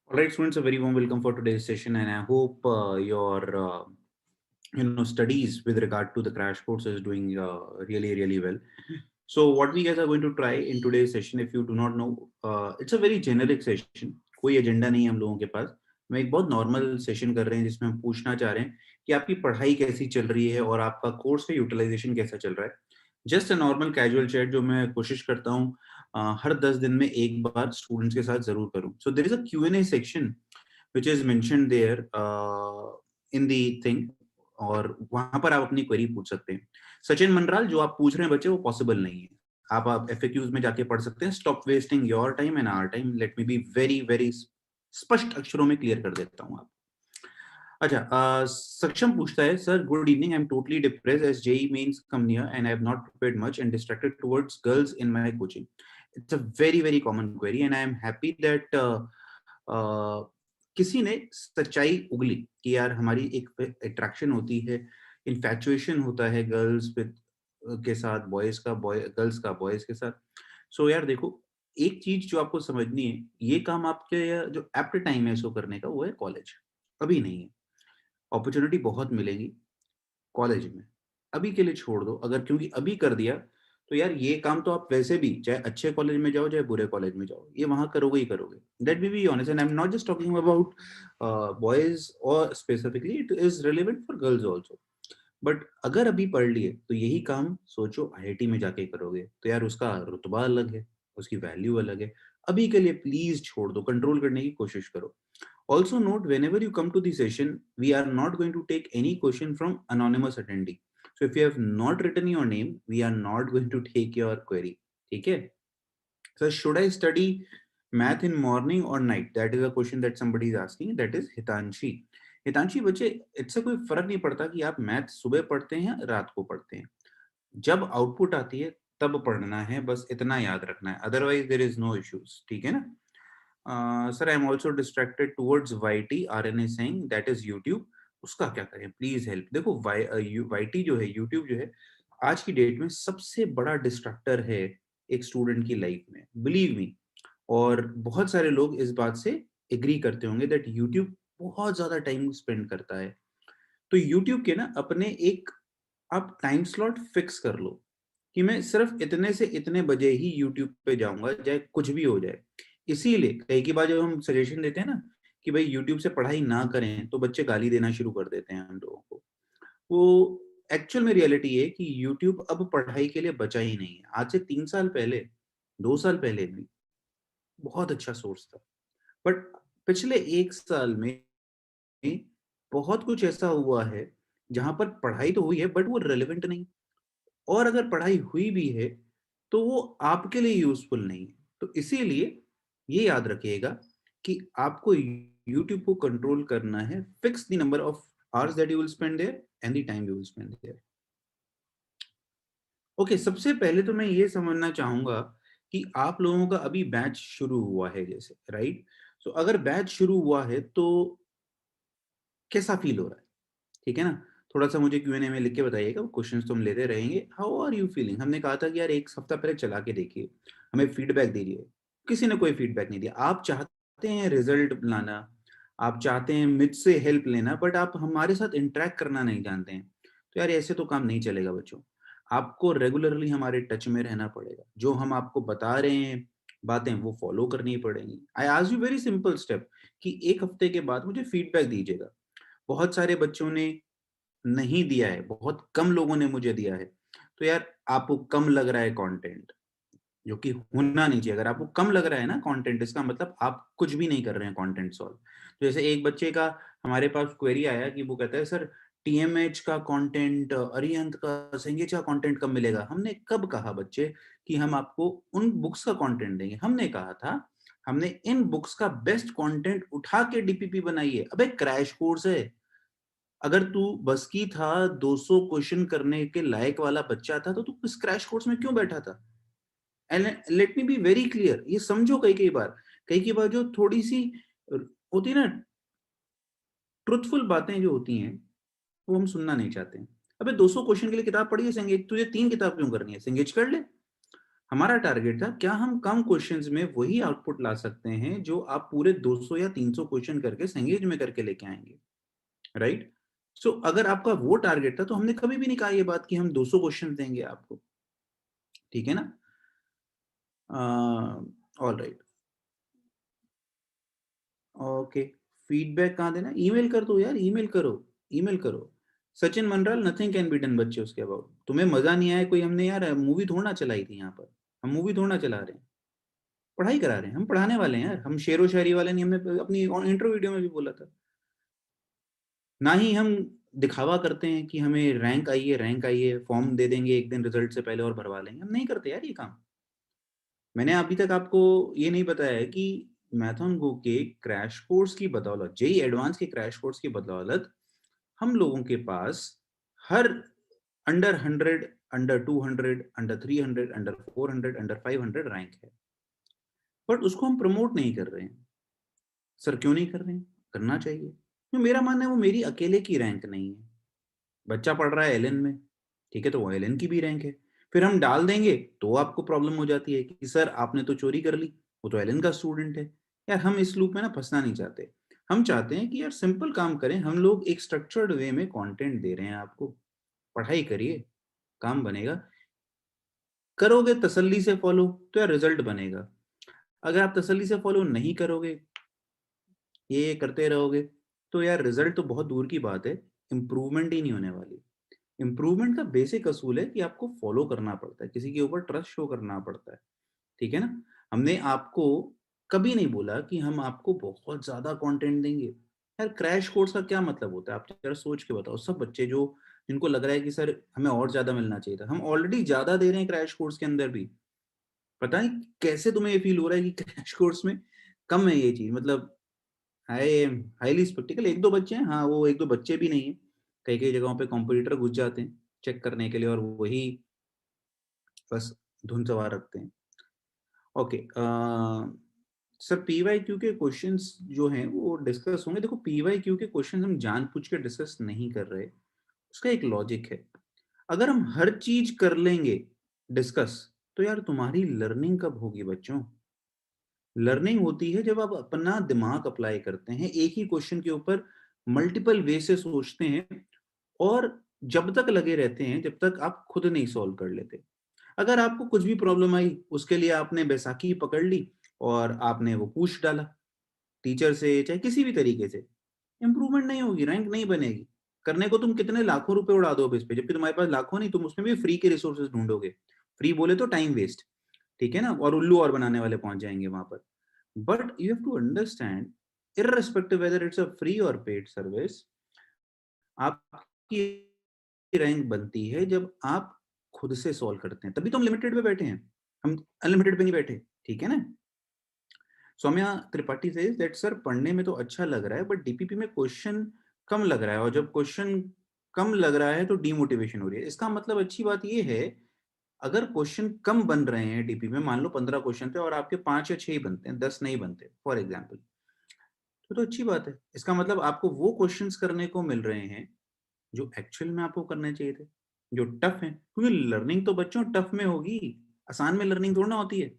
All right, students, a very warm welcome for today's session, and I hope your studies with regard to the crash course is doing really well. So, what we guys are going to try in today's session, if you do not know, it's a very generic session. कोई agenda नहीं है हम लोगों के पास. मैं एक बहुत normal session कर रहे हैं जिसमें हम पूछना चाह रहे हैं कि आपकी पढ़ाई कैसी चल रही है और आपका कोर्स का यूटिलाइजेशन कैसा चल रहा है. Just a normal casual chat जो मैं कोशिश करता हूँ हर 10 दिन में एक बार स्टूडेंट्स के साथ जरूर करूँ. So there is a Q&A section which is mentioned there in the thing. और वहां पर आप अपनी क्वेरी पूछ सकते हैं. सचिन मनराल जो आप पूछ रहे हैं बच्चे वो पॉसिबल नहीं है. आप FAQs में जाके पढ़ सकते हैं. Stop wasting your time and our time. Let me be very very स्पष्ट अक्षरों में क्लियर कर देता हूँ आप. अच्छा, सक्षम पूछता है, sir good evening, I am totally depressed as JEE Mains come near and I have not prepared much and distracted towards girls in my coaching. It's a very very common query and I am happy that किसी ने सच्चाई उगली कि यार हमारी एक attraction होती है, infatuation होता है गर्ल्स विद के साथ, बॉयज का बॉय, गर्ल्स का बॉयज के साथ. सो यार देखो, एक चीज जो आपको समझनी है, ये काम आपके जो एप्ट टाइम है इसको करने का वो है कॉलेज. अभी नहीं है. अपॉर्चुनिटी बहुत मिलेगी कॉलेज में. अभी के लिए छोड़ दो. अगर क्योंकि अभी कर दिया तो यार ये काम तो आप वैसे भी चाहे अच्छे कॉलेज में जाओ चाहे बुरे कॉलेज में जाओ ये वहां करोगे ही करोगे. That be honest and I am not just talking about boys और specifically it is relevant for girls also. But अगर अभी पढ़ लिए तो यही काम सोचो IIT में जाके करोगे तो यार उसका रुतबा अलग है, उसकी वैल्यू अलग है. अभी के लिए प्लीज छोड़ दो, कंट्रोल करने की कोशिश करो. Also note, whenever you come to the session, we are not going to take any question from anonymous attendee. So if you have not written your name, we are not going to take your query. ठीक है? So should I study math in morning or night? That is a question that somebody is asking. That is Hitanshi. हितांशी बच्चे, इससे कोई फर्क नहीं पड़ता कि आप मैथ सुबह पढ़ते हैं या रात को पढ़ते हैं. जब आउटपुट आती है तब पढ़ना है, बस इतना याद रखना है. Otherwise there is no issues. ठीक है ना? Sir I am also distracted towards YT. RNA saying that is YouTube. उसका क्या करें, प्लीज हेल्प. देखो YT जो है, यूट्यूब जो है, आज की डेट में सबसे बड़ा डिस्ट्रैक्टर है एक स्टूडेंट की लाइफ में, बिलीव मी. और बहुत सारे लोग इस बात से एग्री करते होंगे दैट यूट्यूब बहुत ज्यादा टाइम स्पेंड करता है. तो यूट्यूब के ना अपने एक आप टाइम स्लॉट फिक्स कर लो कि मैं सिर्फ इतने से इतने बजे ही यूट्यूब पे जाऊंगा, चाहे कुछ भी हो जाए. इसीलिए कई की बार जब हम सजेशन देते हैं ना कि भाई यूट्यूब से पढ़ाई ना करें तो बच्चे गाली देना शुरू कर देते हैं हम लोगों को. वो एक्चुअल में रियलिटी है कि यूट्यूब अब पढ़ाई के लिए बचा ही नहीं है. आज से 3 साल पहले, 2 साल पहले भी बहुत अच्छा सोर्स था. बट पिछले 1 साल में बहुत कुछ ऐसा हुआ है जहां पर पढ़ाई तो हुई है बट वो रेलेवेंट नहीं. और अगर पढ़ाई हुई भी है तो वो आपके लिए यूजफुल नहीं है. तो इसीलिए ये याद रखिएगा कि आपको YouTube को कंट्रोल करना है. Fix the number of hours that you will spend there and the time you will spend there. Okay, सबसे पहले तो मैं ये समझना चाहूंगा कि आप लोगों का अभी बैच शुरू हुआ है जैसे, राइट? सो अगर बैच शुरू हुआ है तो कैसा फील हो रहा है? ठीक है ना? थोड़ा सा मुझे Q&A में लिख के बताइएगा. क्वेश्चंस तो हम लेते रहेंगे. How are you feeling? हमने कहा था कि यार एक हफ्ता पहले चला के देखिए, हमें फीडबैक दीजिए. किसी ने कोई फीडबैक नहीं दिया. आप चाहते हैं रिजल्ट लाना, आप चाहते हैं मुझसे हेल्प लेना, बट आप हमारे साथ इंटरेक्ट करना नहीं जानते हैं. तो यार ऐसे तो काम नहीं चलेगा बच्चों. आपको रेगुलरली हमारे टच में रहना पड़ेगा. जो हम आपको बता रहे हैं बातें वो फॉलो करनी पड़ेंगी. I ask you very simple step कि एक हफ्ते के बाद मुझे फीडबैक दीजिएगा. बहुत सारे बच्चों ने नहीं दिया है, बहुत कम लोगों ने मुझे दिया है. तो यार आपको कम लग रहा है कंटेंट, जो कि होना नहीं चाहिए. अगर आपको कम लग रहा है ना कंटेंट, इसका मतलब आप कुछ भी नहीं कर रहे हैं कंटेंट सॉल्व. तो जैसे एक बच्चे का हमारे पास क्वेरी आया कि वो कहता है, सर TMH का कंटेंट, अरिहंत का, संगीत का कंटेंट कब मिलेगा? हमने कब कहा बच्चे कि हम आपको उन बुक्स का कंटेंट देंगे? हमने कहा था हमने इन बुक्स का बेस्ट कंटेंट उठा के DPP बनाई है. अबे क्रैश कोर्स है. अगर तू बस की था, 200 क्वेश्चन करने के लायक वाला बच्चा था, तो तू इस क्रैश कोर्स में क्यों बैठा था? And let me be very clear, ये समझो. कई बार जो थोड़ी सी होती है ना, ट्रुथफुल बातें जो होती हैं वो हम सुनना नहीं चाहते हैं. अबे 200 क्वेश्चन के लिए किताब पढ़ी है संगीत, तुझे 3 किताब क्यों करनी है? संगीत कर ले. हमारा टारगेट था क्या हम कम क्वेश्चंस में वही आउटपुट ला सकते हैं जो आप पूरे 200 या 300 क्वेश्चन करके संगेज में करके लेके आएंगे, राइट? सो अगर आपका वो टारगेट था तो हमने कभी भी नहीं कहा ये बात कि हम 200 क्वेश्चन देंगे आपको, ठीक है ना? All right, okay. फीडबैक कहाँ देना? ईमेल कर दो यार, ईमेल करो, ईमेल करो। Sachin Manral, nothing can be done बच्चे उसके अबाउट। तुम्हें मजा नहीं आया कोई, हमने यार मूवी थोड़ा ना चलाई थी यहाँ पर, हम मूवी थोड़ा ना चला रहे हैं, पढ़ाई करा रहे हैं, हम पढ़ाने वाले हैं यार, हम शेरो शायरी वाले नहीं, हमने अपनी इंट्रो वीडियो में भी बोला था। ना ही हम दिखावा करते हैं कि हमें रैंक आई है, फॉर्म दे देंगे एक दिन रिजल्ट से पहले और भरवा लेंगे, हम नहीं करते यार ये काम। मैंने अभी तक आपको ये नहीं बताया है कि मैथन गो के क्रैश कोर्स की बदौलत, जेई एडवांस के क्रैश कोर्स की बदौलत हम लोगों के पास हर under 100, under 200, under 300, under 400, under 500 rank है, बट उसको हम प्रमोट नहीं कर रहे हैं। सर क्यों नहीं कर रहे हैं? करना चाहिए। तो मेरा मानना है वो मेरी अकेले की रैंक नहीं है। बच्चा पढ़ रहा है एलएन में, ठीक है, तो वो एलएन की भी रैंक है। फिर हम डाल देंगे तो आपको प्रॉब्लम हो जाती है कि सर आपने तो चोरी कर ली, वो तो एलएन का स्टूडेंट है। यार हम इस लूप में ना फंसना नहीं चाहते। हम चाहते हैं कि यार सिंपल काम करें, हम लोग एक स्ट्रक्चर्ड वे में कंटेंट दे रहे हैं आपको, पढ़ाई करिए, काम बनेगा। करोगे तसल्ली से फॉलो तो यार रिजल्ट बनेगा। अगर आप तसल्ली से फॉलो नहीं करोगे, ये करते रहोगे, तो यार रिजल्ट तो बहुत दूर की बात है, इंप्रूवमेंट ही नहीं होने वाली। इंप्रूवमेंट का बेसिक असूल है कि आपको फॉलो करना पड़ता है, किसी के ऊपर ट्रस्ट शो करना पड़ता है, ठीक है ना? हमने आपको कभी नहीं बोला कि हम आपको बहुत ज्यादा कंटेंट देंगे। यार क्रैश कोर्स का क्या मतलब होता है, आप जरा सोच के बताओ। सब बच्चे जो जिनको लग रहा है कि सर हमें और ज्यादा मिलना चाहिए था, हम ऑलरेडी ज्यादा दे रहे हैं क्रैश कोर्स के अंदर भी। पता नहीं कैसे तुम्हें ये फील हो रहा है कि क्रैश कोर्स में कम है ये चीज, मतलब हाई हाईली स्पेक्टिकल। एक दो बच्चे हैं, हाँ वो एक दो बच्चे भी नहीं है, कई कई जगहों पे कॉम्पिटिटर घुस जाते हैं चेक करने के लिए और वही बस धुन सवार रखते हैं। ओके, सर पीवाईक्यू के क्वेश्चंस जो हैं वो डिस्कस होंगे। देखो पीवाईक्यू के क्वेश्चंस हम जानबूझ के डिस्कस नहीं कर रहे, उसका एक लॉजिक है। अगर हम हर चीज कर लेंगे डिस्कस, तो यार तुम्हारी लर्निंग कब होगी बच्चों? लर्निंग होती है जब आप अपना दिमाग अप्लाई करते हैं, एक ही क्वेश्चन के ऊपर मल्टीपल वे से सोचते हैं, और जब तक लगे रहते हैं जब तक आप खुद नहीं सॉल्व कर लेते। अगर आपको कुछ भी प्रॉब्लम आई, उसके लिए आपने बैसाखी पकड़ ली और आपने वो पूछ डाला टीचर से, चाहे किसी भी तरीके से, इंप्रूवमेंट नहीं होगी, रैंक नहीं बनेगी। करने को तुम कितने लाखों रुपए उड़ा दो इस पे, जबकि तुम्हारे पास लाखों नहीं, तुम उसमें भी फ्री के रिसोर्सेज ढूंढोगे। फ्री बोले तो टाइम वेस्ट, ठीक है ना, और उल्लू और बनाने वाले पहुंच जाएंगे वहां पर। But you have to understand, irrespective whether it's a free or paid service, आपकी रैंक बनती है जब आप खुद से सॉल्व करते हैं, तभी तो हम लिमिटेड पे बैठे हैं, हम अनलिमिटेड पे नहीं बैठे, ठीक है ना? Saumya Tripathi say that sir पढ़ने में तो अच्छा लग रहा है बट डीपीपी में क्वेश्चन कम लग रहा है, और जब क्वेश्चन कम लग रहा है तो डीमोटिवेशन हो रही है। इसका मतलब अच्छी बात ये है, अगर क्वेश्चन कम बन रहे हैं डीपी में, मान लो 15 क्वेश्चन थे और आपके 5 या 6 ही बनते हैं, 10 नहीं बनते फॉर एग्जाम्पल, तो अच्छी बात है। इसका मतलब आपको वो क्वेश्चंस करने को मिल रहे हैं जो एक्चुअल में आपको करने चाहिए थे, जो टफ है, क्योंकि लर्निंग तो बच्चों टफ में होगी, आसान में लर्निंग थोड़ा ना होती है,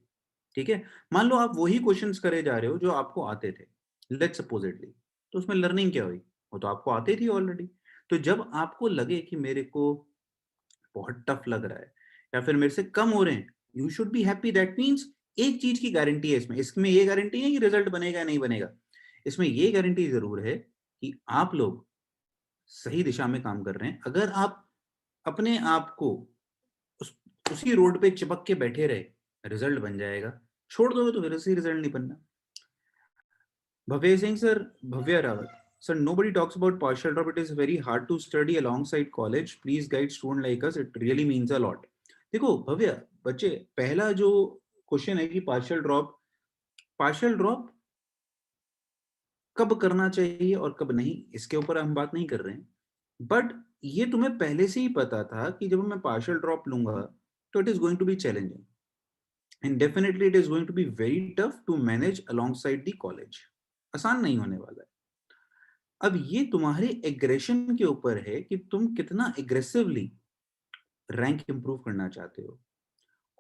ठीक है? मान लो आप वही क्वेश्चंस करे जा रहे हो जो आपको आते थे, लेट्स सपोजिटली, तो उसमें लर्निंग क्या हुई? वो तो आपको आते थी ऑलरेडी। तो जब आपको लगे कि मेरे को बहुत टफ लग रहा है या फिर मेरे से कम हो रहे हैं, you should be happy. That means एक चीज की गारंटी है इसमें, इसमें ये गारंटी है कि रिजल्ट बनेगा या नहीं बनेगा, इसमें ये गारंटी जरूर है कि आप लोग सही दिशा में काम कर रहे हैं। अगर आप अपने आप को उस उसी रोड पे चिपक के बैठे रहे, रिजल्ट बन जाएगा। छोड़ दोगे तो फिर से रिजल्ट नहीं बनना। Bhavya Singh sir, Bhavya Rawat sir, nobody talks about partial drop. It is very hard to study alongside college. Please guide student like us. It really means a lot. देखो भव्य, बच्चे, पहला जो क्वेश्चन है कि पार्शियल ड्रॉप कब करना चाहिए और कब नहीं, इसके ऊपर हम बात नहीं कर रहे हैं। बट ये तुम्हें पहले से ही पता था कि जब मैं पार्शियल ड्रॉप लूंगा तो it is going to be challenging, and definitely it is going to be very tough to manage alongside the college. आसान नहीं होने वाला है। अब ये तुम्हारे एग्रेशन के ऊपर है कि तुम कितना एग्रेसिवली रैंक इंप्रूव करना चाहते हो।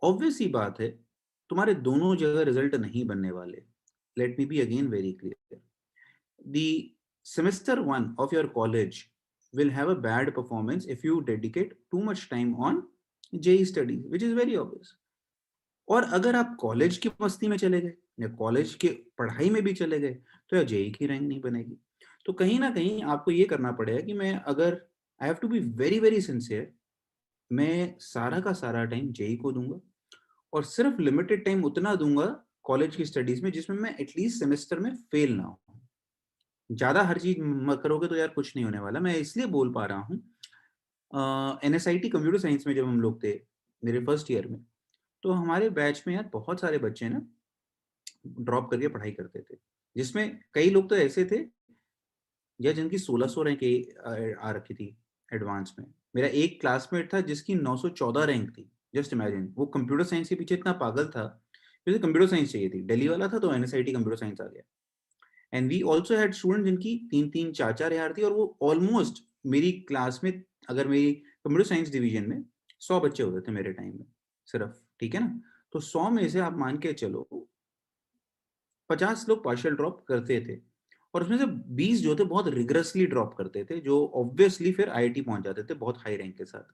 ऑब्वियस ही बात है, तुम्हारे दोनों जगह रिजल्ट नहीं बनने वाले। Let me be again very clear, the semester 1 of your college will have a bad performance if you dedicate too much time on JEE studies, which is very obvious. और अगर आप कॉलेज की मस्ती में चले गए या कॉलेज के पढ़ाई में भी चले गए तो या जेई की रैंक नहीं बनेगी। तो कहीं ना कहीं आपको ये करना पड़ेगा कि मैं अगर I have to be very very sincere, मैं सारा का सारा टाइम जेई को दूंगा और सिर्फ लिमिटेड टाइम उतना दूंगा कॉलेज की स्टडीज में जिसमें मैं एटलीस्ट सेमेस्टर में फेल ना हो। ज्यादा हर चीज करोगे तो यार कुछ नहीं होने वाला। मैं इसलिए बोल पा रहा हूँ, एनएसआईटी कंप्यूटर साइंस में जब हम लोग थे मेरे फर्स्ट ईयर में, तो हमारे बैच में यार बहुत सारे बच्चे ना ड्रॉप करके पढ़ाई करते थे, जिसमें कई लोग तो ऐसे थे या जिनकी 1600 रैंक आ रखी थी एडवांस में। मेरा एक क्लासमेट था जिसकी 914 रैंक थी। जस्ट इमेजिन, वो कंप्यूटर साइंस के पीछे इतना पागल था, जैसे कंप्यूटर साइंस चाहिए थी, दिल्ली वाला था तो एनएसआईटी कंप्यूटर साइंस आ गया। And we also had student जिनकी तीन तीन चार चार यार थी, और वो ऑलमोस्ट मेरी क्लास में, अगर मेरी कंप्यूटर साइंस डिवीजन में 100 बच्चे होते थे मेरे टाइम में सिर्फ, ठीक है ना। तो 100 में से आप मान के चलो 50 लोग पार्शियल ड्रॉप करते थे, और उसमें से 20 जो थे बहुत रिगरसली ड्रॉप करते थे, जो ऑब्वियसली फिर आईआईटी पहुंच जाते थे बहुत हाई रैंक के साथ।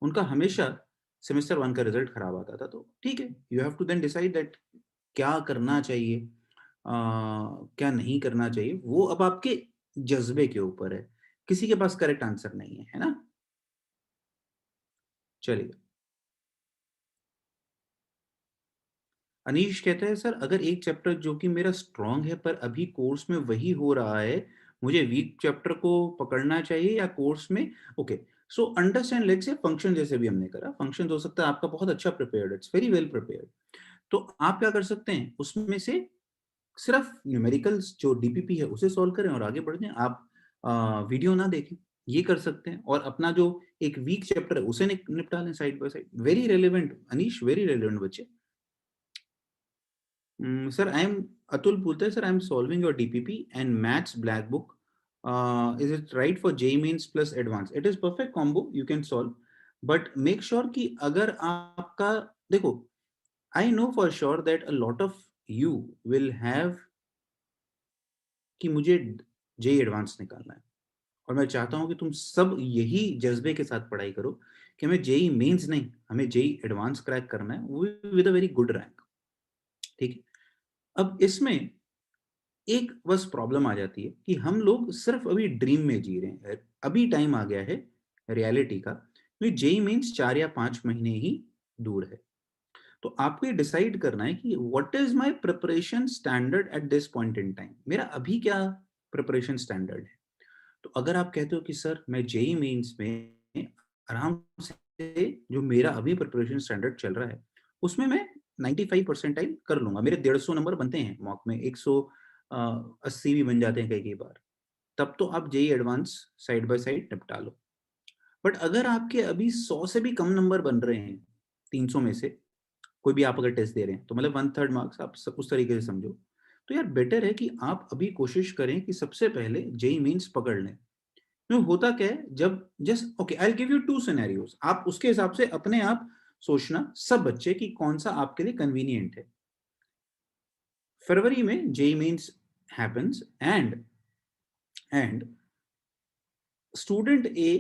उनका हमेशा सेमेस्टर 1 का रिजल्ट खराब आता था। तो ठीक है, you have to then decide that क्या करना चाहिए, क्या नहीं करना चाहिए, वो अब आपके जज्बे के ऊपर है। किसी के पास करेक्ट आंसर नहीं है, है ना। चलिए, अनीश कहते हैं सर अगर एक चैप्टर जो कि मेरा स्ट्रांग है पर अभी कोर्स में वही हो रहा है, मुझे वीक चैप्टर को पकड़ना चाहिए या कोर्स में। Okay, so understand, let's say function जैसे भी हमने करा, फंक्शन हो सकता है आपका बहुत अच्छा prepared, it's very well prepared. तो आप क्या कर सकते हैं, उसमें से सिर्फ न्यूमेरिकल्स जो डीपीपी है उसे सॉल्व करें और आगे बढ़ जाएं। आप वीडियो ना देखें, ये कर सकते हैं, और अपना जो एक वीक चैप्टर है उसे निपटा लें side by side. Very relevant Anish, very relevant बच्चे। Sir, I am Atul Pulta. Sir, I am solving your DPP and Maths Black Book. Is it right for J Mains plus Advanced? It is perfect combo. You can solve, but make sure कि अगर आपका, देखो, I know for sure that a lot of you will have कि मुझे जे advance निकालना है, और मैं चाहता हूं कि तुम सब यही जज्बे के साथ पढ़ाई करो कि हमें जेई मेंस नहीं, हमें जेई एडवांस क्रैक करना है, वो with a very good rank. ठीक है, अब इसमें एक बस प्रॉब्लम आ जाती है कि हम लोग सिर्फ अभी ड्रीम में जी रहे हैं। अभी टाइम आ गया है रियलिटी का, तो जेई मीन्स 4 या 5 महीने ही दूर है। तो आपको ये डिसाइड करना है कि what is my preparation standard eight this point in time, मेरा अभी क्या प्रिपरेशन स्टैंडर्ड है। तो अगर आप कहते हो कि सर मैं जेई मेंस में आराम से जो मेरा अभी प्रिपरेशन स्टैंडर्ड चल रहा है उसमें मैं 95 परसेंटाइल कर लूंगा, मेरे 150 नंबर बनते हैं मॉक में, 180 भी बन जाते हैं कई कई बार, तब तो आप JEE Advance side by side निपटा लो। बट अगर आपके अभी 100 से भी कम नंबर बन रहे हैं, 300 में से कोई भी आप अगर टेस्ट दे रहे हैं, तो मतलब 1/3 मार्क्स आप उस तरीके से समझो, तो यार बेटर है कि आप अभी कोशिश करें कि सबसे पहले जेई मीन्स पकड़ लें। तो होता क्या है, जब just okay I give you 2 scenarios, आप उसके हिसाब से अपने आप सोचना सब बच्चे कि कौन सा आपके लिए कन्वीनियंट है। फरवरी में JEE means happens, and student A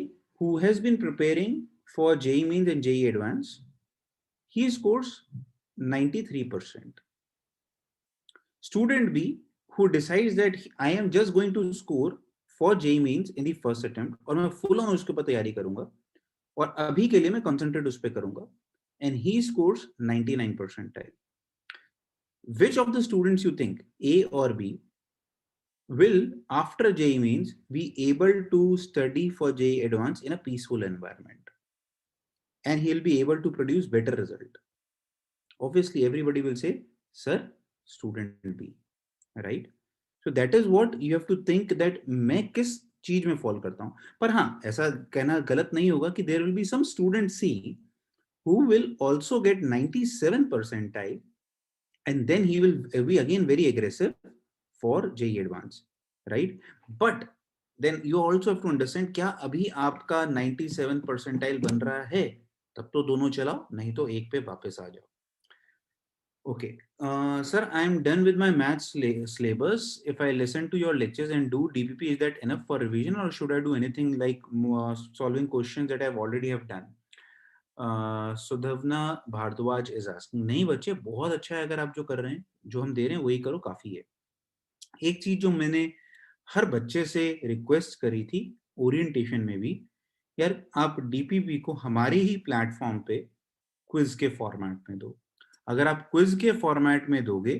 who has been preparing for JEE Mains and JEE Advanced, he scores 93%. Student B who decides that I am just going to score for JEE Mains in the first attempt और मैं full on उसके ऊपर तैयारी करूंगा और अभी के लिए मैं concentrate उस पर करूंगा, and he scores 99 percentile. Which of the students you think, A or B, will after JEE Mains be able to study for JEE Advanced in a peaceful environment? And he'll be able to produce better result? Obviously everybody will say sir, student B, right? So that is what you have to think, that मैं किस चीज में fall करता हूं। पर हाँ, ऐसा कहना गलत नहीं होगा कि there will be some student C who will also get 97 percentile, and then he will be again very aggressive for JEE Advanced, right? But then you also have to understand क्या अभी आपका 97 percentile बन रहा है, तब तो दोनों चलाओ, नहीं तो एक पे वापस आ जाओ। Okay. Sir, I am done with my maths syllabus. If I listen to your lectures and do DPP, is that enough for revision, or should I do anything like solving questions that I've already have done? सुधवना Bhardwaj is asking. नहीं बच्चे, बहुत अच्छा है अगर आप जो कर रहे हैं, जो हम दे रहे हैं वही करो, काफी है। एक चीज जो मैंने हर बच्चे से रिक्वेस्ट करी थी ओरिएंटेशन में भी, यार आप डीपीपी को हमारे ही प्लेटफॉर्म पे क्विज के फॉर्मेट में दो। अगर आप क्विज के फॉर्मेट में दोगे,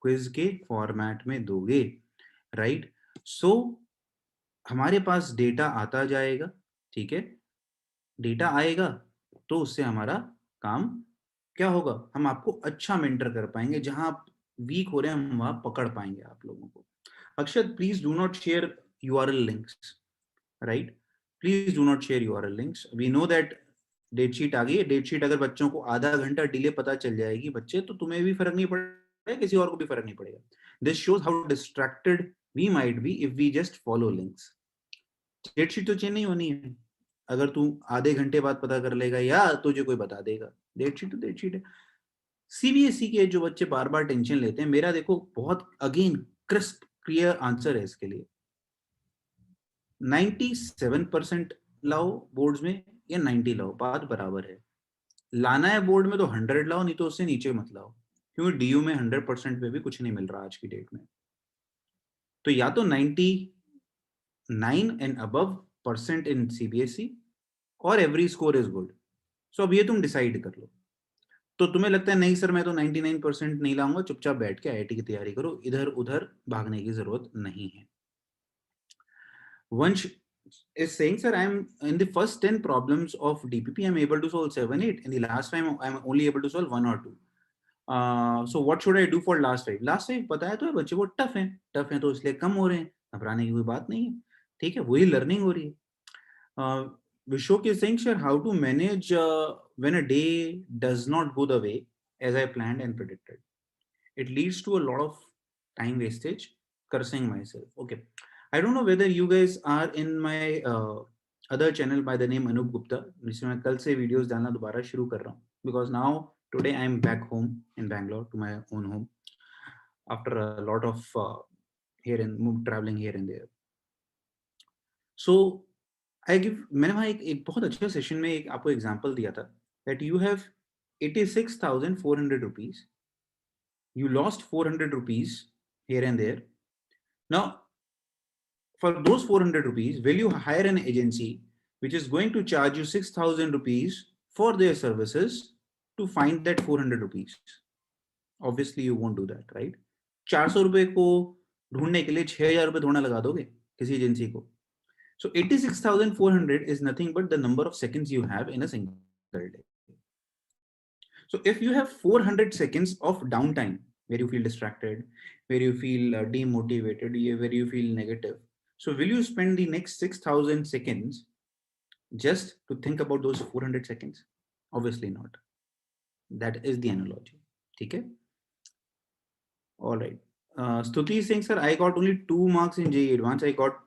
क्विज के फॉर्मेट में दोगे, राइट, सो हमारे पास डेटा आता जाएगा, ठीक है, डेटा आएगा तो उससे हमारा काम क्या होगा, हम आपको अच्छा मेंटर कर पाएंगे, जहां आप वीक हो रहे हैं हम वहां पकड़ पाएंगे आप लोगों को। Akshat, please do not share URL links, right, please do not share URL links. We know that date sheet आ गई है, डेटशीट अगर बच्चों को आधा घंटा डिले पता चल जाएगी बच्चे, तो तुम्हें भी फर्क नहीं पड़ेगा, किसी और को भी फर्क नहीं पड़ेगा। This shows how distracted we might be if we just follow links. Date sheet तो चेंज नहीं होनी है, अगर तू आधे घंटे बाद पता कर लेगा या तुझे कोई बता देगा, डेटशीट तो डेटशीट है। सीबीएसई के जो बच्चे बार बार टेंशन लेते हैं, मेरा देखो बहुत अगेन क्रिस्प क्लियर आंसर है इसके लिए। 97% लाओ बोर्ड्स में या 90 लाओ, बात बराबर है। लाना है बोर्ड में तो 100 लाओ, नहीं तो उससे नीचे मत लाओ, क्योंकि डीयू में 100% पे भी कुछ नहीं मिल रहा आज की डेट में। तो या तो 99 and above percent in CBSE और एवरी स्कोर इज गुड। सो अब ये तुम डिसाइड कर लो। तो तुम्हें लगता है नहीं सर मैं तो 99% नहीं लाऊंगा, चुपचाप बैठ के आईआईटी की तैयारी करो, इधर उधर भागने की जरूरत नहीं है। वंश is saying, sir, I'm in the first 10 problems of DPP, I'm able to solve 7, 8. In the last time, I'm only able to solve 1 or 2. So what should I do for last 5? Last 5 बताया तो है बच्चे को, tough है तो इसलिए कम हो रहे हैं, घबराने की कोई बात नहीं है, ठीक है, वही लर्निंग हो रही है। Vishok is saying, sir, how to manage when a day does not go the way as I planned and predicted? It leads to a lot of time wastage, cursing myself. Okay. I don't know whether you guys are in my other channel by the name Anup Gupta, जिसमें मैं कल से videos डालना दोबारा शुरू कर रहा हूँ, because now today I am back home in Bangalore to my own home after a lot of traveling here and there. So I give, मैंने वहाँ एक बहुत अच्छे सेशन में एक आपको एग्जांपल दिया था that you have 86,400 rupees, you lost 400 rupees here and there. Now for those 400 rupees, will you hire an agency which is going to charge you 6,000 rupees for their services to find that 400 rupees? Obviously you won't do that, right? 400 रुपए को ढूंढने के लिए 6,000 रुपए थोड़ा लगा दोगे किसी एजेंसी को। So 86,400 is nothing but the number of seconds you have in a single day. So if you have 400 seconds of downtime where you feel distracted, where you feel demotivated, where you feel negative, so will you spend the next 6,000 seconds just to think about those 400 seconds? Obviously not. That is the analogy. Okay? All right. Stuti is saying, sir, I got only 2 marks in JEE Advanced. I got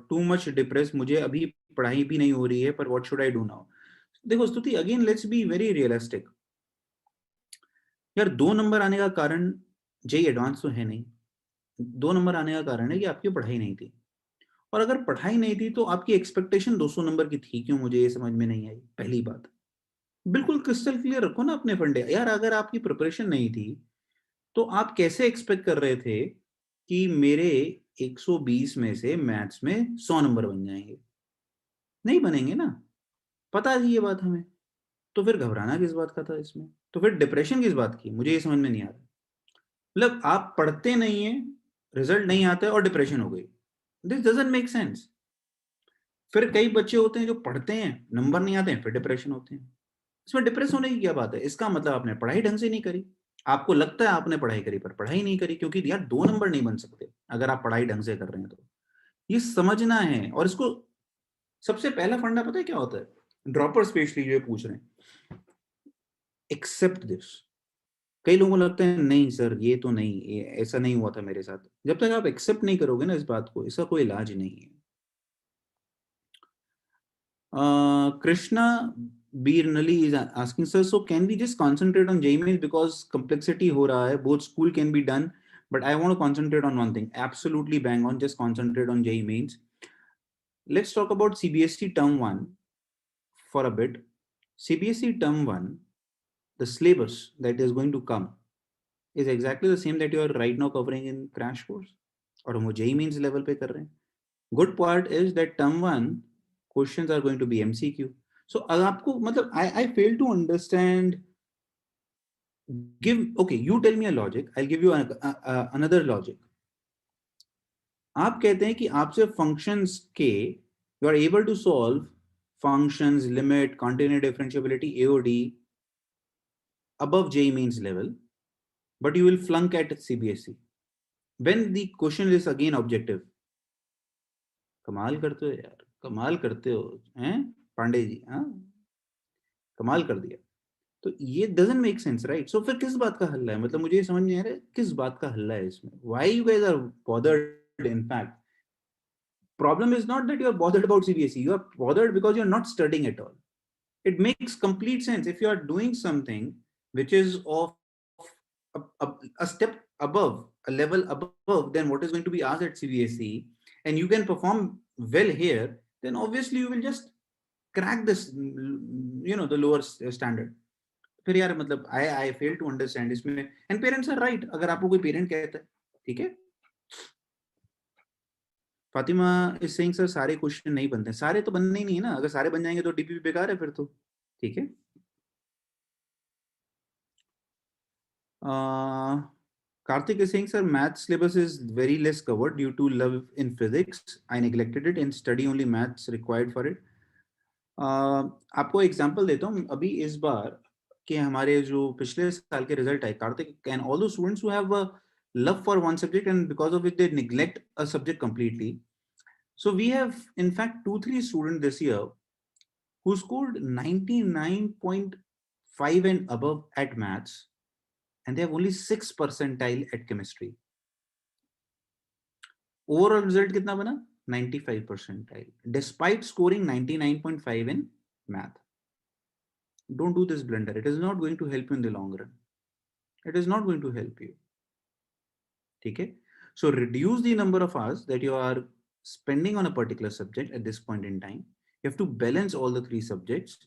too much depressed. मुझे अभी पढ़ाई भी नहीं हो रही है, पर what should I do now? देखो स्तुति, again let's be very realistic. यार 2 नंबर आने का कारण जेई एडवांस तो है नहीं, 2 नंबर आने का कारण है कि आपकी पढ़ाई नहीं थी। और अगर पढ़ाई नहीं थी तो आपकी एक्सपेक्टेशन 200 नंबर की थी क्यों, मुझे ये समझ में नहीं आई। पहली बात, बिल्कुल क्रिस्टल क्लियर रखो ना अपने फंडे। यार अगर आपकी प्रिपरेशन नहीं थी तो आप कैसे एक्सपेक्ट कर रहे थे कि मेरे 120 में से मैथ्स में 100 नंबर बन जाएंगे? नहीं बनेंगे ना, पता थी ये बात हमें। तो फिर घबराना किस बात का था इसमें, तो फिर डिप्रेशन किस बात की, मुझे ये समझ में नहीं आ रहा। मतलब आप पढ़ते नहीं है, रिजल्ट नहीं आता है और डिप्रेशन हो गई, दिस डजंट मेक सेंस। फिर कई बच्चे होते हैं जो पढ़ते हैं, नंबर नहीं आते हैं, फिर डिप्रेशन होते हैं। इसमें डिप्रेस होने की क्या बात है? इसका मतलब आपने पढ़ाई ढंग से नहीं करी। आपको लगता है आपने पढ़ाई करी, पर पढ़ाई नहीं करी, क्योंकि यार 2 नंबर नहीं बन सकते अगर आप पढ़ाई ढंग से कर रहे हैं तो। ये समझना है। और इसको सबसे पहला फंडा पता है क्या होता है? ड्रॉपर स्पेशली जो पूछ रहे हैं, एक्सेप्ट दिस। कई लोगों को लगता है नहीं सर ये तो नहीं, ये ऐसा नहीं हुआ था मेरे साथ। जब तक आप एक्सेप्ट नहीं करोगे ना इस बात को, इसका कोई इलाज नहीं है। Krishna B Nali is asking, sir, so can we just concentrate on JEE Mains because complexity ho raha hai, both school can be done, but I want to concentrate on one thing. Absolutely bang on, just concentrate on JEE Mains. Let's talk about CBSE Term 1 for a bit. CBSE Term 1, the syllabus that is going to come is exactly the same that you are right now covering in crash course, और हम JEE Mains level पे कर रहे हैं. Good part is that Term 1 questions are going to be MCQ. So अगर आपको मतलब I fail to understand. Okay, you tell me a logic, I'll give you another logic. आप कहते हैं कि आपसे functions के you are able to solve functions, limit, continuous differentiability, AOD above JEE Mains level, but you will flunk at CBSE when the question is again objective. कमाल करते हो यार, कमाल करते हो हैं पांडे जी, हाँ कमाल कर दिया. तो ये doesn't make sense, right? So फिर किस बात का हल्ला है, मतलब मुझे ये समझ नहीं आ रहा है किस बात का हल्ला है इसमें. Why you guys are bothered? In fact, problem is not that you are bothered about CBSE, you are bothered because you're not studying at all. It makes complete sense if you are doing something which is of a step above, a level above than what is going to be asked at CBSE, and you can perform well here, then obviously you will just crack this, the lower standard. फिर यार मतलब I fail to understand इसमें, and parents are right. अगर आपको कोई parent कहता है, ठीक है. फातिमा इज सेइंग सर सारे क्वेश्चन नहीं बनते, सारे तो बनने ही नहीं है ना, अगर सारे बन जाएंगे तो डीपीपी बेकार है फिर तो, ठीक है. Karthik is saying, sir, math syllabus is very less covered due to love in physics. I neglected it and study only maths required for it. आपको एग्जांपल देता हूँ. अभी इस बार के हमारे जो पिछले साल के रिजल्ट आए, Kartik and all those students who have a love for one subject and because of it they neglect a subject completely. So we have in fact 2-3 students this year who scored 99.5 and above at maths, and they have only 6 percentile at chemistry. Overall result कितना बना? 95 percentile, despite scoring 99.5 in math. Don't do this blunder. It is not going to help you in the long run. It is not going to help you. Okay? So reduce the number of hours that you are spending on a particular subject at this point in time. You have to balance all the 3 subjects,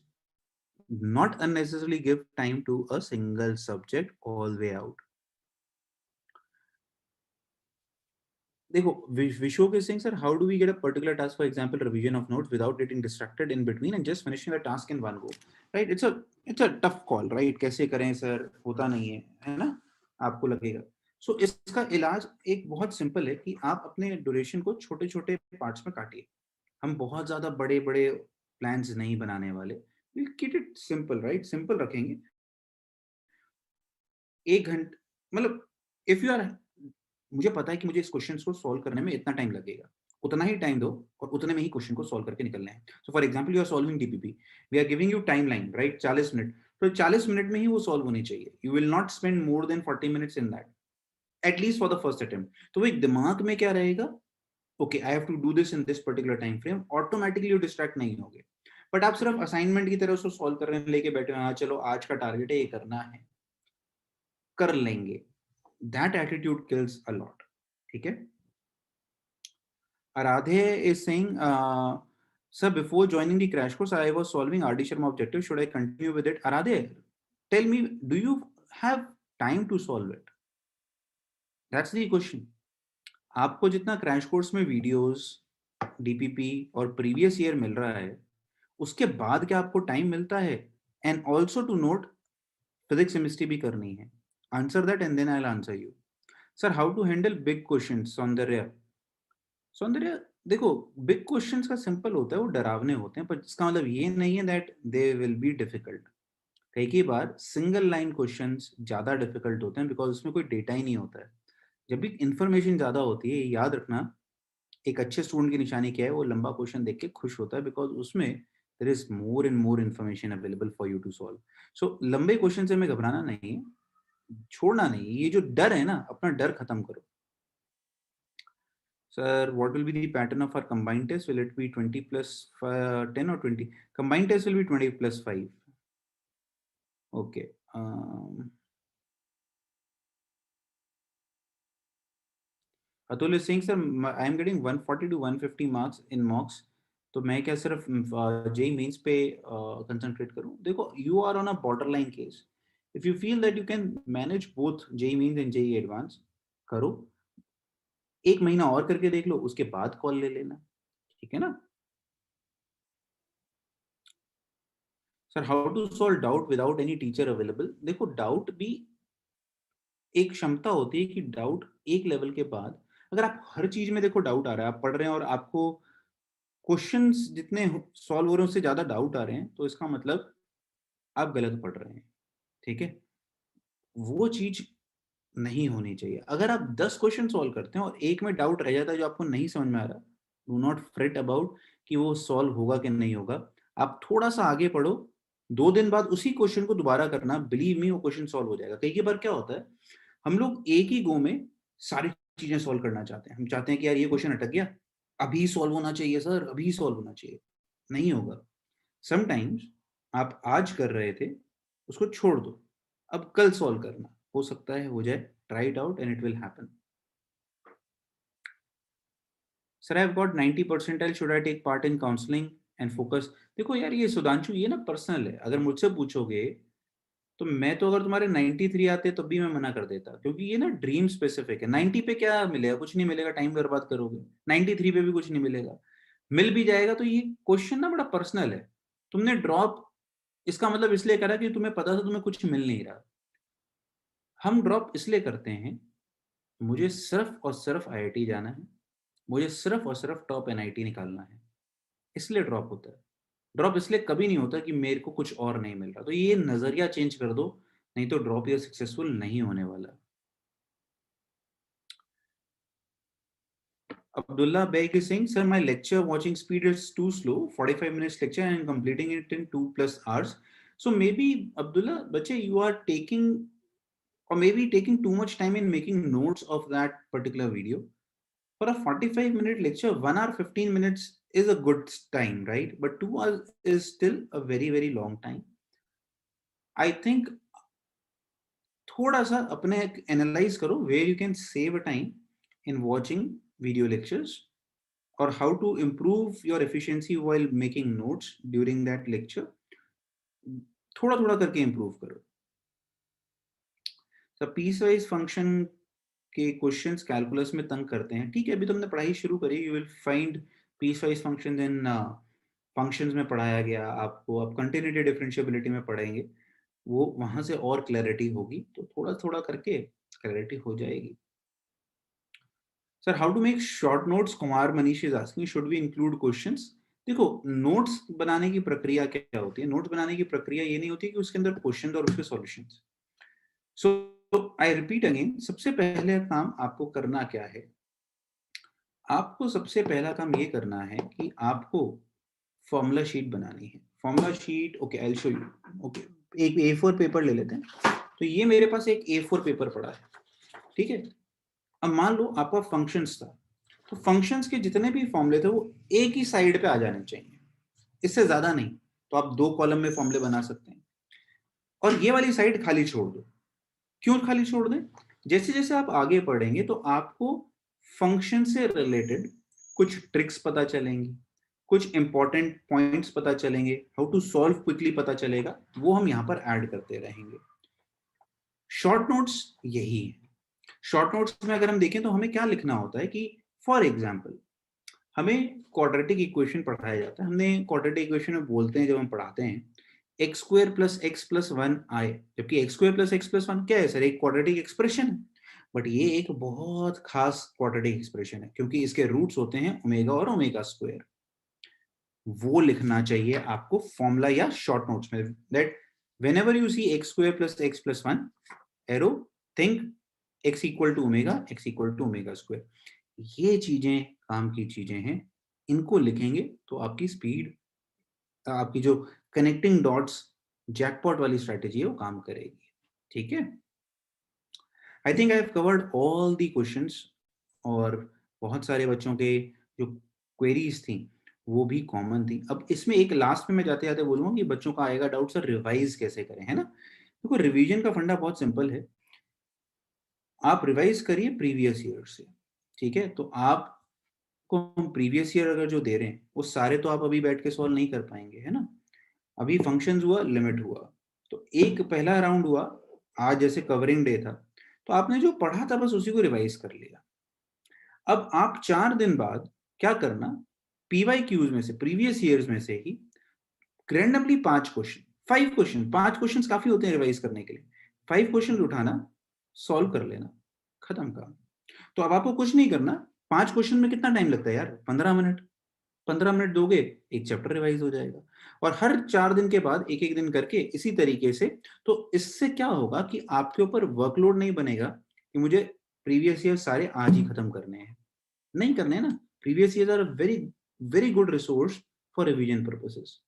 not unnecessarily give time to a single subject all the way out. देखो, Vishok is saying, sir, how do we get a particular task, for example, revision of notes without getting distracted in between and just finishing the task in one go? Right? It's a tough call, right? कैसे करें sir? होता नहीं है ना? आपको लगेगा. So इसका इलाज एक बहुत सिंपल है कि आप अपने ड्यूरेशन को छोटे-छोटे पार्ट्स में काटिए. हम बहुत ज्यादा बड़े-बड़े प्लान्स नहीं बनाने वाले. We'll keep it simple, right? Simple रखेंगे. 1 घंटा मतलब if you are, मुझे पता है कि मुझे इस क्वेश्चन को सॉल्व करने में इतना टाइम लगेगा, उतना ही टाइम दो और उतने में ही क्वेश्चन को सॉल्व करके निकलना है. So for example you are solving DPP, we are giving you time line, right, 40 minute, तो 40 मिनट में ही वो सॉल्व होनी चाहिए. You will not spend more than 40 minutes in that, at least for the first attempt. तो वो दिमाग में क्या रहेगा, okay I have to do this in this particular time frame, automatically you distract नहीं होगे. बट आप सिर्फ असाइनमेंट की तरह उसको सॉल्व करने लेके बैठे, हाँ चलो आज का टारगेट है ये करना है, कर लेंगे, that attitude kills a lot. ठीक है. Aradhe is saying, sir, before joining the crash course, I was solving RD Sharma objective. Should I continue with it? Aradhe, tell me, do you have time to solve it? That's the question. आपको जितना crash course में videos, DPP और previous year मिल रहा है, उसके बाद क्या आपको टाइम मिलता है? And also to note, physics chemistry भी करनी है. Answer that and then I will answer you. Sir, how to handle big questions? Saundarya, देखो, बिग क्वेश्चंस का सिंपल होता है, वो डरावने होते हैं, पर इसका मतलब ये नहीं है that they will be difficult. कई बार सिंगल लाइन क्वेश्चंस ज्यादा डिफिकल्ट होते हैं बिकॉज उसमें कोई डेटा ही नहीं होता है. जब भी इंफॉर्मेशन ज्यादा होती है, याद रखना, एक अच्छे स्टूडेंट की निशानी क्या है, वो लंबा क्वेश्चन देख के खुश होता है बिकॉज उसमें there is more and more information available for you to solve. So लंबे क्वेश्चन से हमें घबराना नहीं है, छोड़ना नहीं. ये जो डर है ना, अपना डर खत्म करो. Sir, what will be the pattern of our combined test? Will it be 20 plus 10 or 20? Combined test will be 20 plus 5. Okay, Atul is saying sir I am getting 140 to 150 marks in mocks, तो मैं क्या सिर्फ JEE mains पे concentrate करूं? देखो, you are on a border line case. If you feel that you can manage both JEE Mains and JEE Advance, करो। एक महीना और करके देख लो, उसके बाद कॉल ले लेना, ठीक है ना? Sir, how to solve doubt without any teacher available? देखो, डाउट भी एक क्षमता होती है कि डाउट एक लेवल के बाद, अगर आप हर चीज में देखो डाउट आ रहा है, आप पढ़ रहे हैं और आपको क्वेश्चंस जितने सॉल्व हो रहे हैं उससे ज्यादा डाउट आ रहे हैं, तो इसका मतलब आप गलत पढ़ रहे हैं, ठीक है? वो चीज नहीं होनी चाहिए। अगर आप 10 क्वेश्चन सॉल्व करते हैं और एक में डाउट रह जाता है जो आपको नहीं समझ में आ रहा, डू नॉट फ्रेट अबाउट कि वो सॉल्व होगा कि नहीं होगा। आप थोड़ा सा आगे पढ़ो, 2 दिन बाद उसी क्वेश्चन को दोबारा करना, बिलीव मी वो क्वेश्चन सॉल्व हो जाएगा। कई बार क्या होता है, हम लोग एक ही गो में सारी चीजें सॉल्व करना चाहते हैं। हम चाहते हैं कि यार ये क्वेश्चन अटक गया, अभी सॉल्व होना चाहिए सर, अभी सॉल्व होना चाहिए। नहीं होगा। समटाइम्स आप आज कर रहे थे, उसको छोड़ दो, अब कल सॉल्व करना, हो सकता है हो जाए। Try it out and it will happen. Sir, I have got 90 percentile, should I take part in counselling and focus? देखो यार, ये सुधांशु, ये ना पर्सनल है। अगर मुझसे पूछोगे तो मैं तो, अगर तुम्हारे 93 आते तब भी मैं मना कर देता, क्योंकि ये ना ड्रीम स्पेसिफिक है। 90 पे क्या मिलेगा? कुछ नहीं मिलेगा, टाइम बर्बाद करोगे। 93 पे भी कुछ नहीं मिलेगा, मिल भी जाएगा तो ये क्वेश्चन ना बड़ा पर्सनल है। तुमने ड्रॉप इसका मतलब इसलिए करा कि तुम्हें पता था तुम्हें कुछ मिल नहीं रहा। हम ड्रॉप इसलिए करते हैं, मुझे सिर्फ और सिर्फ आईआईटी जाना है, मुझे सिर्फ और सिर्फ टॉप एनआईटी निकालना है, इसलिए ड्रॉप होता है। ड्रॉप इसलिए कभी नहीं होता कि मेरे को कुछ और नहीं मिल रहा। तो ये नजरिया चेंज कर दो, नहीं तो ड्रॉप ये सक्सेसफुल नहीं होने वाला। Abdullah Beg is saying, sir, my lecture watching speed is too slow. 45 minutes lecture and completing it in 2+ hours. So maybe, Abdullah, bache, you are taking, or maybe taking too much time in making notes of that particular video. For a 45-minute lecture, 1 hour 15 minutes is a good time, right? But 2 hours is still a very, very long time. I think थोड़ा सा अपने analyse करो where you can save a time in watching video lectures, or how to improve your efficiency while making notes during that lecture. थोड़ा थोड़ा करके improve करो। तो piece wise function के क्वेश्चंस कैलकुलस में तंग करते हैं, ठीक है? अभी तुमने पढ़ाई शुरू करी, you will find peace wise function in functions में पढ़ाया गया आपको। अब कंटिन्यूटी डिफरेंशियबिलिटी में पढ़ेंगे, वो वहां से और क्लैरिटी होगी, तो थोड़ा थोड़ा करके क्लैरिटी हो जाएगी। Sir, how to make short notes? Kumar Manish is asking, should we include questions? देखो, नोट्स बनाने की प्रक्रिया क्या होती है? नोट्स बनाने की प्रक्रिया ये नहीं होती कि उसके अंदर क्वेश्चन और उसके solutions. So I repeat again, सबसे पहले काम आपको करना क्या है? आपको सबसे पहला काम ये करना है कि आपको फॉर्मूला शीट बनानी है। Formula sheet, okay, I will show you. Okay, एक A4 पेपर ले लेते हैं। तो ये मेरे पास एक A4 पेपर पड़ा है, ठीक है? अब मान लो आपका फंक्शंस था, तो फंक्शंस के जितने भी फॉर्मूले थे वो एक ही साइड पे आ जाने चाहिए, इससे ज्यादा नहीं। तो आप 2 कॉलम में फॉर्मूले बना सकते हैं, और ये वाली साइड खाली छोड़ दो। क्यों खाली छोड़ दें? जैसे जैसे आप आगे पढ़ेंगे तो आपको फंक्शन से रिलेटेड कुछ ट्रिक्स पता चलेंगी, कुछ इंपॉर्टेंट पॉइंट्स पता चलेंगे, हाउ टू सॉल्व क्विकली पता चलेगा, वो हम यहाँ पर ऐड करते रहेंगे। शॉर्ट नोट्स यही है। शॉर्ट नोट्स में अगर हम देखें तो हमें क्या लिखना होता है कि, फॉर एग्जाम्पल, हमें क्वाड्रेटिक इक्वेशन पढ़ाया जाता है। हमने क्वाड्रेटिक इक्वेशन में बोलते हैं जब हम पढ़ाते हैं, x square plus x plus one आए, जबकि x square plus x plus one क्या है सर? एक क्वाड्रेटिक एक्सप्रेशन है। बट ये एक बहुत खास क्वाड्रेटिक एक्सप्रेशन है, क्योंकि इसके रूट्स होते हैं ओमेगा और ओमेगा स्क्वायर। वो लिखना चाहिए आपको फॉर्मूला या शॉर्ट नोट्स में, that whenever you see x square plus x plus 1 arrow, think x equal to omega, x equal to omega square। ये चीजें काम की चीजें हैं, इनको लिखेंगे तो आपकी स्पीड, आपकी जो कनेक्टिंग डॉट्स जैकपॉट वाली स्ट्रेटेजी है वो काम करेगी, ठीक है? I think I have covered all the questions, और बहुत सारे बच्चों के जो क्वेरीज थी वो भी कॉमन थी। अब इसमें एक लास्ट में मैं जाते जाते बोलूंगा कि बच्चों का आएगा डाउट, सर रिवाइज कैसे करें, है ना? देखो रिवीजन का फंडा बहुत सिंपल है, आप रिवाइज करिए प्रीवियस ईयर से, ठीक है। तो आपको हम प्रीवियस ईयर अगर जो दे रहे हैं वो सारे तो आप अभी बैठ के सॉल्व नहीं कर पाएंगे, है ना। अभी फंक्शंस हुआ, लिमिट हुआ, तो एक पहला राउंड हुआ, आज जैसे कवरिंग डे था, तो आपने जो पढ़ा था बस उसी को रिवाइज कर लिया। अब आप 4 दिन बाद क्या करना, पीवाई क्यूज में से, प्रीवियस ईयर्स में से ही रैंडमली 5 क्वेश्चन, 5 क्वेश्चन, 5 क्वेश्चन काफी होते हैं रिवाइज करने के लिए, 5 क्वेश्चन उठाना, सॉल्व कर लेना, खत्म काम। तो अब आपको कुछ नहीं करना, 5 क्वेश्चन में कितना टाइम लगता है यार, 15 मिनट, 15 मिनट दोगे, एक चैप्टर रिवाइज हो जाएगा। और हर 4 दिन के बाद एक एक दिन करके इसी तरीके से, तो इससे क्या होगा कि आपके ऊपर वर्कलोड नहीं बनेगा कि मुझे प्रीवियस ईयर सारे आज ही खत्म करने हैं, नहीं करने हैं ना। Previous year are very very good resource for revision purposes.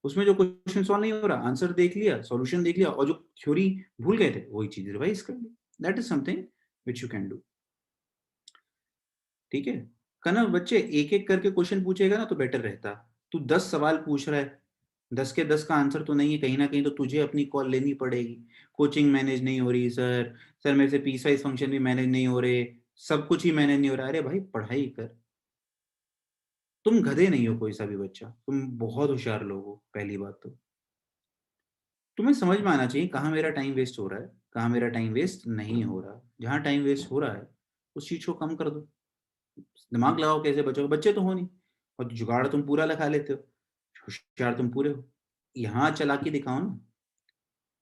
उसमें जो क्वेश्चन सॉल्व नहीं हो रहा, आंसर देख लिया, सॉल्यूशन देख लिया, और जो थ्योरी भूल गए थे वही चीज रिवाइज कर ली। That is something which you can do, ठीक है। कना बच्चे एक एक करके क्वेश्चन पूछेगा ना तो बेटर रहता। तू 10 सवाल पूछ रहा है, 10 के 10 का आंसर तो नहीं है, कहीं ना कहीं तो तुझे अपनी कॉल लेनी पड़ेगी। कोचिंग मैनेज नहीं हो रही सर, सर मेरे से पीस वाइज फंक्शन भी मैनेज नहीं हो रहे, सब कुछ ही मैनेज नहीं हो रहा। अरे भाई पढ़ाई कर, तुम गधे नहीं हो कोई सा भी बच्चा, तुम बहुत होशियार लोग हो। पहली बात तो तुम्हें समझ में आना चाहिए कहाँ मेरा टाइम वेस्ट हो रहा है, कहाँ मेरा टाइम वेस्ट नहीं हो रहा। जहाँ टाइम वेस्ट हो रहा है उस चीज को कम कर दो। दिमाग लगाओ कैसे बचोगे, बच्चे तो हो नहीं, और जुगाड़ तुम पूरा लगा लेते हो, होशियार तुम पूरे हो। यहाँ चालाकी दिखाओ ना,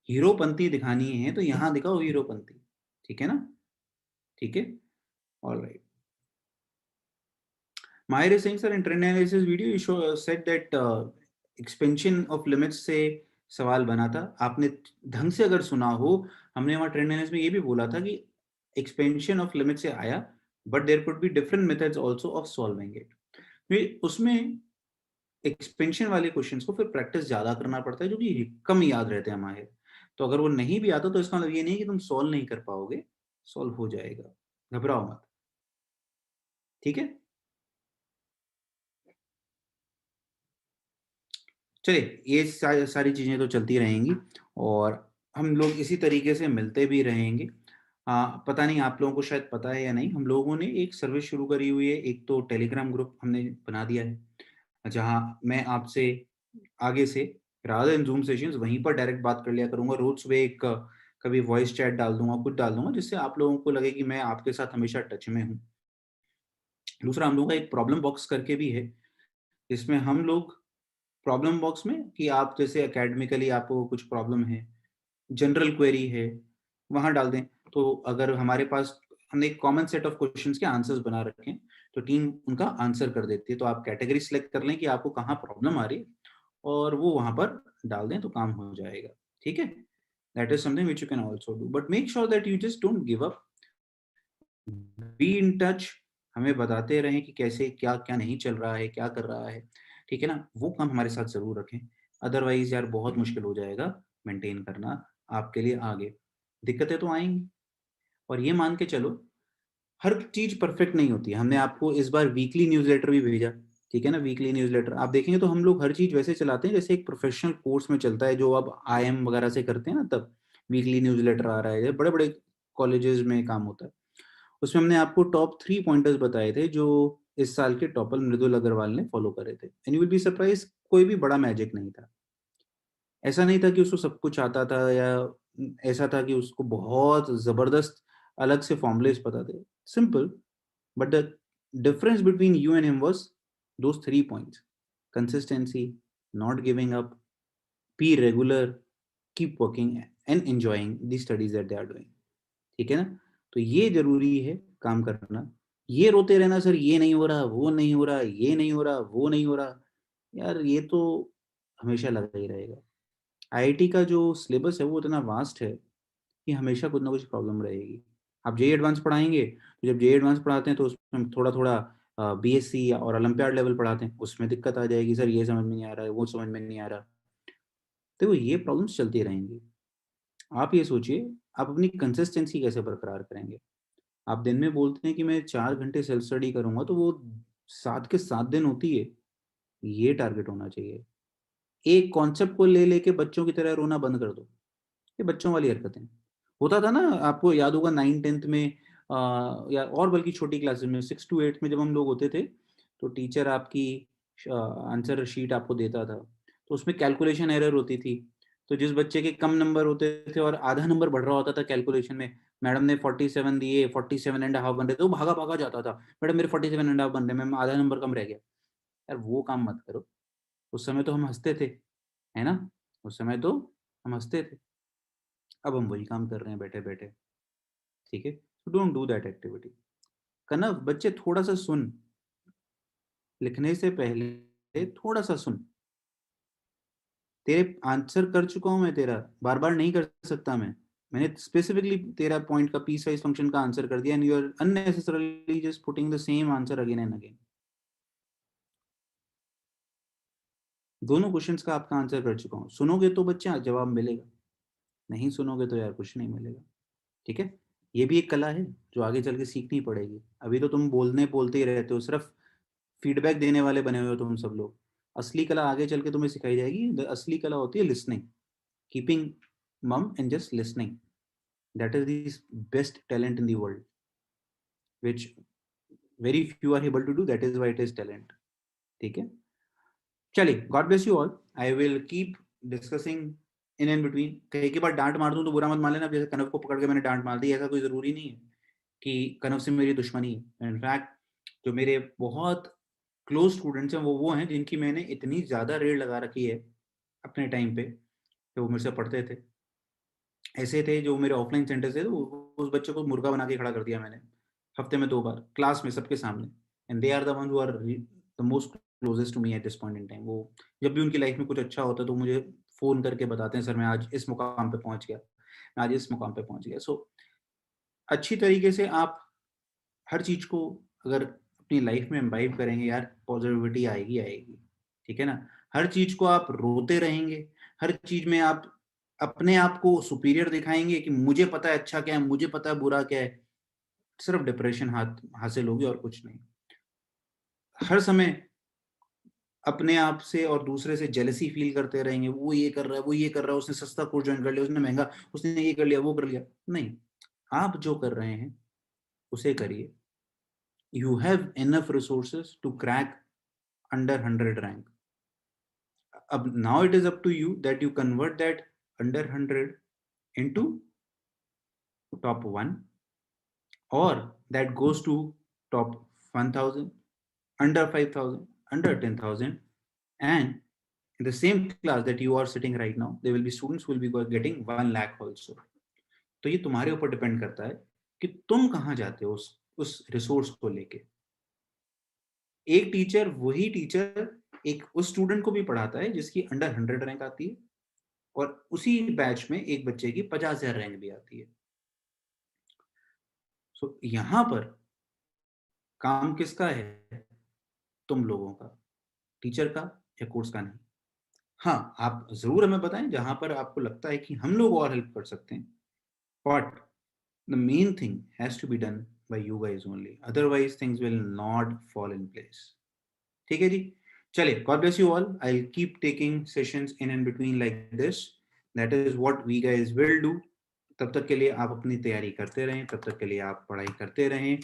हीरोपंती दिखानी है तो यहाँ दिखाओ हीरोपंती, ठीक है ना, ठीक है। All right, Maher is saying, sir, in trend analysis video, you said that expansion of limits से सवाल बना था। आपने ढंग से अगर सुना हो, हमने वहाँ ट्रेंड एनालिसिस में ये भी बोला था कि एक्सपेंशन ऑफ लिमिट से आया, but there could be different methods also of solving it. फिर उसमें एक्सपेंशन वाले क्वेश्चंस को फिर प्रैक्टिस ज्यादा करना पड़ता है, जो कि कम याद रहते हैं हमारे। तो अगर वो नहीं भी आता तो इसका मतलब ये नहीं कि तुम सॉल्व नहीं कर पाओगे, सॉल्व हो जाएगा, घबराओ मत, ठीक है। चलिए ये सारी चीजें तो चलती रहेंगी, और हम लोग इसी तरीके से मिलते भी रहेंगे। पता नहीं आप लोगों को शायद पता है या नहीं, हम लोगों ने एक सर्विस शुरू करी हुई है, एक तो टेलीग्राम ग्रुप हमने बना दिया है, जहां मैं आपसे आगे से रादर इन जूम सेशंस वहीं पर डायरेक्ट बात कर लिया करूंगा। रोज सुबह एक कभी वॉइस चैट डाल दूंगा, कुछ डाल दूंगा, जिससे आप लोगों को लगे कि मैं आपके साथ हमेशा टच में हूँ। दूसरा, हम लोगों का एक प्रॉब्लम बॉक्स करके भी है, जिसमें हम लोग प्रॉब्लम बॉक्स में, कि आप जैसे एकेडमिकली आपको कुछ प्रॉब्लम है, जनरल क्वेरी है, वहां डाल दें। तो अगर हमारे पास, हमने एक कॉमन सेट ऑफ क्वेश्चंस के आंसर्स बना रखे हैं, तो टीम उनका आंसर कर देती है। तो आप कैटेगरी सिलेक्ट कर लें कि आपको कहाँ प्रॉब्लम आ रही है, और वो वहां पर डाल दें तो काम हो जाएगा, ठीक है। That is something which you can also do, but make sure that you just don't give up, be in touch, हमें बताते रहें कि कैसे क्या क्या नहीं चल रहा है, क्या कर रहा है, ठीक है ना। वो काम हमारे साथ जरूर रखें, अदरवाइज यार बहुत मुश्किल हो जाएगा मेंटेन करना आपके लिए आगे। दिक्कतें तो आएंगी, और ये मान के चलो हर चीज परफेक्ट नहीं होती है। हमने आपको इस बार वीकली न्यूज़लेटर भी भेजा, ठीक है ना। वीकली न्यूज़लेटर आप देखेंगे तो हम लोग हर चीज वैसे चलाते हैं जैसे एक प्रोफेशनल कोर्स में चलता है, जो अब आईएम वगैरह से करते हैं ना, तब वीकली न्यूज़लेटर आ रहा है, बड़े बड़े कॉलेजेस में काम होता है। उसमें हमने आपको टॉप 3 पॉइंटर्स बताए थे जो इस साल के टॉपर मृदुल अग्रवाल ने फॉलो करे थे, and you will be surprise, कोई भी बड़ा मैजिक नहीं था। ऐसा नहीं था कि उसको सब कुछ आता था, या ऐसा था कि उसको बहुत जबरदस्त अलग से फॉर्मुलेस पता थे। Simple, but the difference between you and him was those 3 points: consistency, not giving up, be regular, keep working and enjoying the studies that they are doing, ठीक है ना। तो ये जरूरी है काम करना। ये रोते रहना सर ये नहीं हो रहा, वो नहीं हो रहा, ये नहीं हो रहा, वो नहीं हो रहा, यार ये तो हमेशा लगा ही रहेगा। आईआईटी का जो सिलेबस है वो इतना वास्ट है कि हमेशा कुछ ना कुछ प्रॉब्लम रहेगी। आप जेई एडवांस पढ़ाएंगे, तो जब जेई एडवांस पढ़ाते हैं तो उसमें थोड़ा थोड़ा बीएससी और ओलंपियाड लेवल पढ़ाते हैं, उसमें दिक्कत आ जाएगी, सर ये समझ में नहीं आ रहा है, वो समझ में नहीं आ रहा। तो ये प्रॉब्लम्स चलती रहेंगी। आप ये सोचिए, आप अपनी कंसिस्टेंसी कैसे बरकरार करेंगे। आप दिन में बोलते हैं कि मैं 4 घंटे सेल्फ स्टडी करूंगा, तो वो 7 के 7 दिन होती है, ये टारगेट होना चाहिए। एक कॉन्सेप्ट को ले लेके बच्चों की तरह रोना बंद कर दो, ये बच्चों वाली हरकतें। होता था ना, आपको याद होगा 9th-10th में या और बल्कि छोटी क्लासेस में 6 to 8 में जब हम लोग होते थे, तो टीचर आपकी आंसर शीट आपको देता था, तो उसमें कैलकुलेशन एरर होती थी। तो जिस बच्चे के कम नंबर होते थे और आधा नंबर बढ़ रहा होता था कैलकुलेशन में, मैडम ने 47 दिए, 47 एंड हाफ बन रहे थे, वो भागा भागा जाता था, मैडम मेरे 47 एंड हाफ बन रहे हैं, मैम आधा नंबर कम रह गया। यार वो काम मत करो। उस समय तो हम हंसते थे, है ना? उस समय तो हम हंसते थे। अब हम वही काम कर रहे हैं बैठे बैठे। ठीक है, डोंट डू दैट एक्टिविटी। कनव, बच्चे थोड़ा सा सुन, लिखने से पहले थोड़ा सा सुन। तेरे आंसर कर चुका हूं मैं तेरा, बार बार नहीं कर सकता मैंने स्पेसिफिकली तेरा पॉइंट का पीस वाइज फंक्शन का आंसर कर दिया, and you are unnecessarily just putting the same answer again and again. दोनों क्वेश्चंस का आपका आंसर कर चुका हूं। सुनोगे तो बच्चा जवाब मिलेगा, नहीं सुनोगे तो यार कुछ नहीं मिलेगा। ठीक है, ये भी एक कला है जो आगे चल के सीखनी पड़ेगी। अभी तो तुम बोलते ही रहते हो, सिर्फ फीडबैक देने वाले बने हुए हो तुम सब लोग। असली कला आगे चल के तुम्हें सिखाई जाएगी। असली कला होती है लिसनिंग, कीपिंग मम and just listening. That is the best talent in the world, which very few are able to do. That is why it is talent. ठीक है, चलिए, God bless you all. I will keep discussing in and between. कहीं के बाद डांट मार दूं तो बुरा मत मान लेना, जैसे कनव को पकड़ के मैंने डांट मार दी, ऐसा कोई जरूरी नहीं है कि कनव से मेरी दुश्मनी है। इनफैक्ट जो मेरे बहुत क्लोज स्टूडेंट्स हैं वो हैं जिनकी मैंने इतनी ज्यादा रेड लगा रखी है अपने टाइम पे, कि वो मेरे से पढ़ते थे। ऐसे थे जो मेरे ऑफलाइन सेंटर से, उस बच्चे को मुर्गा बना के खड़ा कर दिया मैंने हफ्ते में 2 बार क्लास में सबके सामने। And they are the one who are the most closest to me at this point in time. वो जब भी उनकी लाइफ में कुछ अच्छा होता है तो मुझे फोन करके बताते हैं, सर मैं आज इस मुकाम पे पहुंच गया, मैं आज इस मुकाम पे पहुंच गया। सो अच्छी तरीके से आप हर चीज को अगर अपनी लाइफ में इम्बाइब करेंगे यार, पॉजिटिविटी आएगी आएगी। ठीक है ना? हर चीज को आप रोते रहेंगे, हर चीज में आप अपने आप को सुपीरियर दिखाएंगे कि मुझे पता है अच्छा क्या है, मुझे पता है बुरा क्या है, सिर्फ डिप्रेशन हासिल होगी और कुछ नहीं। हर समय अपने आप से और दूसरे से जेलसी फील करते रहेंगे, वो ये कर रहा है, वो ये कर रहा है, उसने सस्ता कोर्स ज्वाइन कर लिया, उसने महंगा, उसने ये कर लिया, वो कर लिया। नहीं, आप जो कर रहे हैं उसे करिए। You have enough resources to crack under 100 rank. अब now it is up to you that you convert that under 100 into top 1, or that goes to top 1000, under 5000, under 10,000. And in the same class that you are sitting right now, there will be students who will be getting 1 lakh also. तो ये तुम्हारे ऊपर depend करता है कि तुम कहाँ जाते हो उस रिसोर्स को लेके। एक टीचर, वही टीचर एक उस स्टूडेंट को भी पढ़ाता है जिसकी अंडर 100 रैंक आती है, और उसी बैच में एक बच्चे की 50,000 रैंक भी आती है। सो यहां पर काम किसका है? तुम लोगों का, टीचर का या कोर्स का नहीं। हाँ, आप जरूर हमें बताएं जहां पर आपको लगता है कि हम लोग और हेल्प कर सकते हैं, but the main thing has to be done by you guys only, otherwise things will not fall in place. ठीक है जी, चलिए, God bless you all. I will keep taking sessions in and between like this. That is what we guys will do. तब तक के लिए आप अपनी तैयारी करते रहें, तब तक के लिए आप पढ़ाई करते रहें,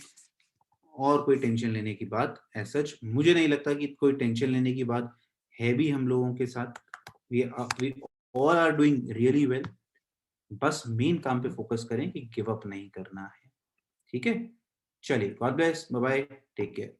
और कोई टेंशन लेने की बात एज सच मुझे नहीं लगता कि कोई टेंशन लेने की बात है भी हम लोगों के साथ। We all are doing really well. बस मेन काम पे फोकस करें कि गिव अप नहीं करना है। ठीक है, चलिए, God bless, bye bye, take care.